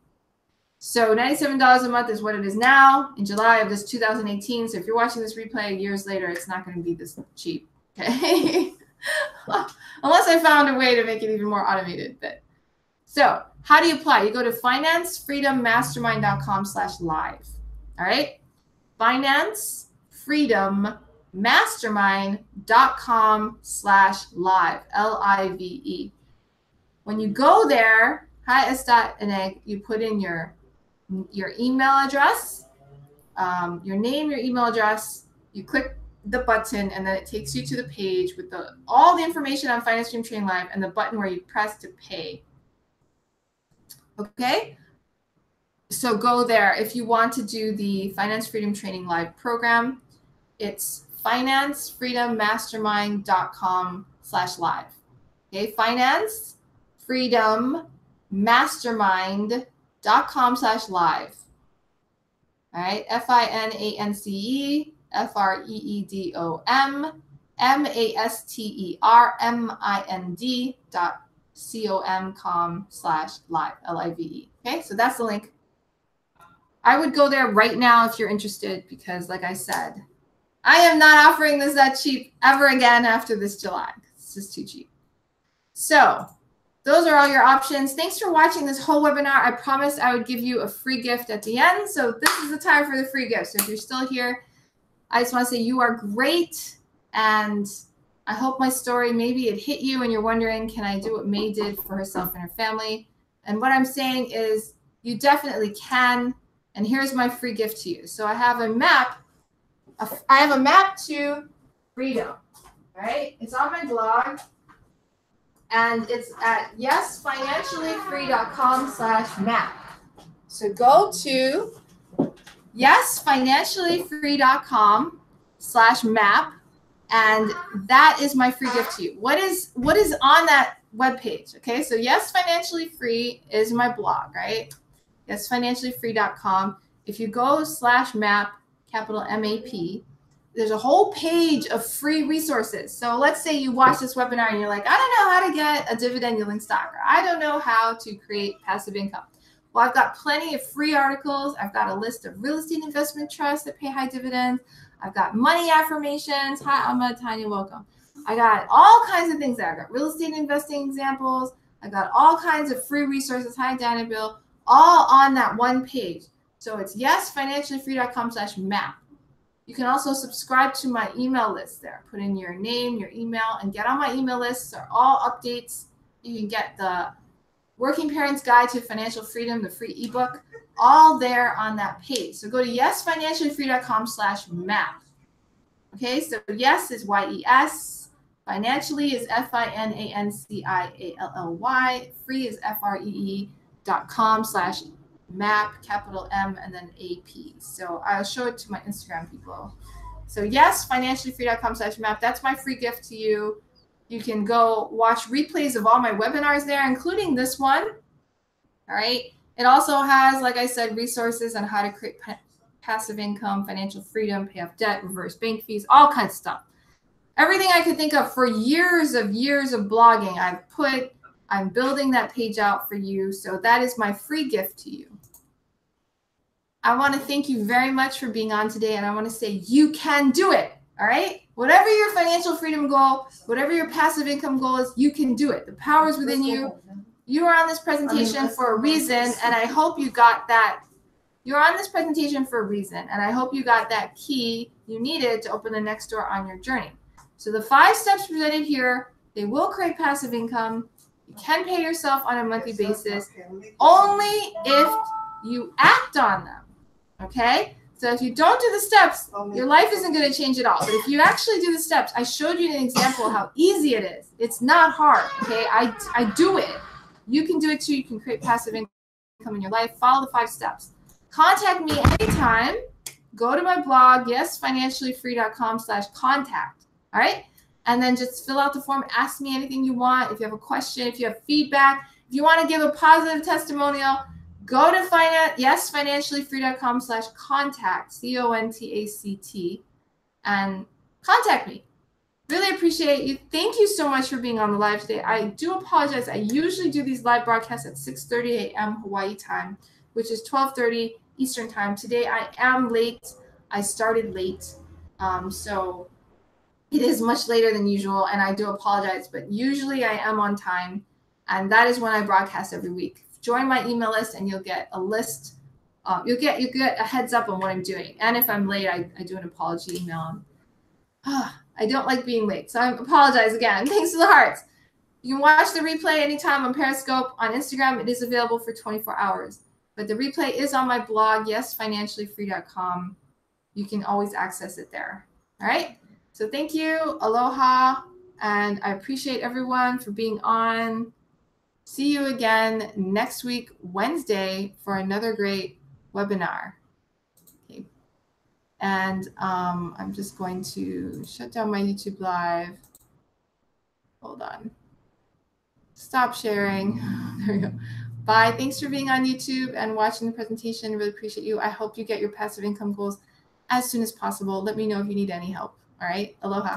So $97 a month is what it is now in July of this 2018. So if you're watching this replay years later, it's not going to be this cheap, okay? Unless I found a way to make it even more automated. But so how do you apply? You go to financefreedommastermind.com/live. All right? financefreedommastermind.com/live, LIVE. When you go there, hi S.Eneg, you put in your email address, your name, your email address, you click the button, and then it takes you to the page with all the information on Finance Freedom Training Live and the button where you press to pay. Okay? So go there. If you want to do the Finance Freedom Training Live program, it's financefreedommastermind.com/live. Okay, financefreedommastermind.com/live. All right, Financefreedommastermind.com/live. com/live, L-I-V-E. Okay, so that's the link. I would go there right now if you're interested, because like I said, I am not offering this that cheap ever again after this July. It's just too cheap. So those are all your options. Thanks for watching this whole webinar. I promised I would give you a free gift at the end. So this is the time for the free gift. So if you're still here, I just want to say you are great. And I hope my story, maybe it hit you and you're wondering, can I do what May did for herself and her family? And what I'm saying is you definitely can. And here's my free gift to you. So I have a map. I have a map to freedom, right? It's on my blog. And it's at yesfinanciallyfree.com/map. So go to yesfinanciallyfree.com/map. And that is my free gift to you. What is on that webpage? Okay, so Yes Financially Free is my blog, right? Yesfinanciallyfree.com. If you go /map, capital M-A-P, there's a whole page of free resources. So let's say you watch this webinar and you're like, I don't know how to get a dividend yielding stock, or I don't know how to create passive income. Well, I've got plenty of free articles. I've got a list of real estate investment trusts that pay high dividends. I've got money affirmations. Hi, Alma, Tanya, welcome. I got all kinds of things there. I got real estate investing examples. I got all kinds of free resources. Hi, Dana, Bill, all on that one page. So it's yesfinanciallyfree.com/map. You can also subscribe to my email list there. Put in your name, your email, and get on my email list. They're all updates. You can get the Working Parents Guide to Financial Freedom, the free ebook, all there on that page. So go to yesfinanciallyfree.com/map. Okay, so yes is Y-E-S. Financially is Financially. Free is FREE.com/map, capital M, and then AP. So I'll show it to my Instagram people. So yes, financiallyfree.com/map. That's my free gift to you. You can go watch replays of all my webinars there, including this one. All right. It also has, like I said, resources on how to create passive income, financial freedom, pay off debt, reverse bank fees, all kinds of stuff. Everything I could think of for years of blogging, I'm building that page out for you. So that is my free gift to you. I want to thank you very much for being on today. And I want to say you can do it. All right. Whatever your financial freedom goal, whatever your passive income goal is, you can do it. The power is within you. You are on this presentation for a reason. And I hope you got that. You're on this presentation for a reason. And I hope you got that key you needed to open the next door on your journey. So the 5 steps presented here, they will create passive income. You can pay yourself on a monthly basis only if you act on them. Okay? So if you don't do the steps, your life isn't going to change at all. But if you actually do the steps, I showed you an example of how easy it is. It's not hard. Okay? I do it. You can do it too. You can create passive income in your life. Follow the 5 steps. Contact me anytime. Go to my blog, yesfinanciallyfree.com/contact. All right? And then just fill out the form. Ask me anything you want. If you have a question, if you have feedback, if you want to give a positive testimonial, go to yesfinanciallyfree.com/contact, CONTACT, and contact me. Really appreciate you. Thank you so much for being on the live today. I do apologize. I usually do these live broadcasts at 6:30 a.m. Hawaii time, which is 12:30 Eastern time. Today I am late. I started late. So it is much later than usual, and I do apologize, but usually I am on time, and that is when I broadcast every week. Join my email list, and you'll get a list. You'll get a heads up on what I'm doing, and if I'm late, I do an apology email. I don't like being late, so I apologize again. Thanks to the hearts. You can watch the replay anytime on Periscope. On Instagram, it is available for 24 hours, but the replay is on my blog, yesfinanciallyfree.com. You can always access it there. All right. So thank you. Aloha. And I appreciate everyone for being on. See you again next week, Wednesday, for another great webinar. Okay. And I'm just going to shut down my YouTube live. Hold on. Stop sharing. There we go. Bye. Thanks for being on YouTube and watching the presentation. Really appreciate you. I hope you get your passive income goals as soon as possible. Let me know if you need any help. All right. Aloha.